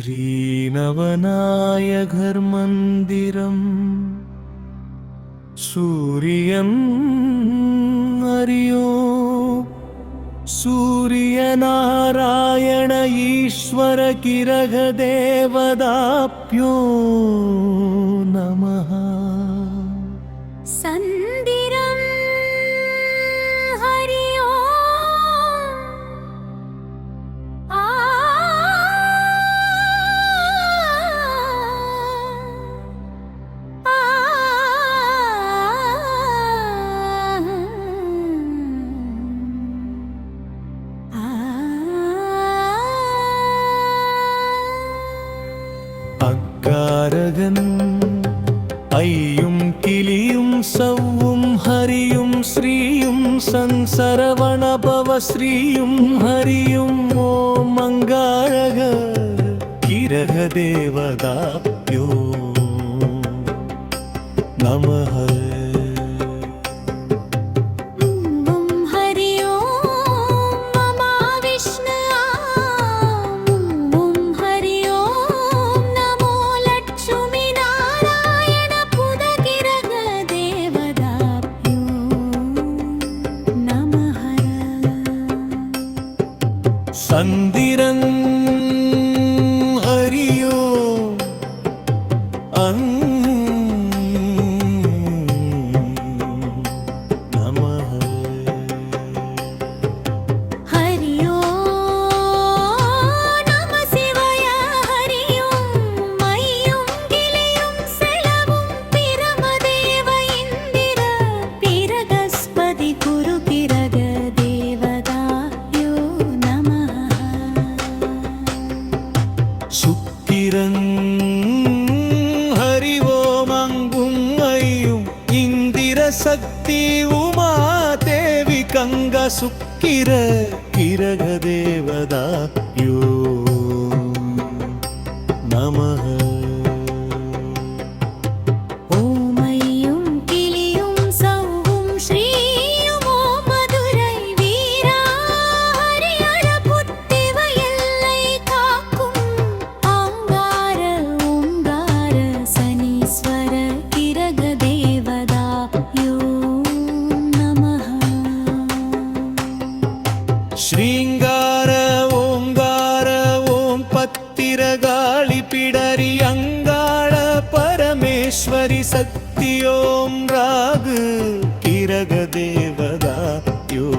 श्रीनवनाय घर्मन्दिरम् सूर्यं हरियो सूर्यनारायण ईश्वर किरगदेवदाप्यो नमः सन्दिरं हरियो அக்காரகன் ஐயும் கிளியும் சவ்வும் ஹரியும் ஸ்ரீயும் சன்சரவணபவ ஸ்ரீயும் ஹரியும் ஓம் அங்காரக கிரக தேவதாப்யோ நமஹ சந்திரன் ஹரியோ நமஹ ஹரியோ நம சிவாய ஹரியோ மையும் கிளியும் செலவும் பிரமதேவ இந்திர பிரகஸ்பதி குரு கிரக தேவதாயோ சுக்கிரன் ஹரிவோமங்கும் ஐயும் இந்திர சக்தி உமா தேவி கங்க சுக்கிர கிரக தேவதாயோ நமஹ ஸ்ரீங்கார ஓங்கார ஓம் பத்திரகாளி பிடரி அங்காள பரமேஸ்வரி சக்தி ஓம் ராகு கிரக தேவதாயோ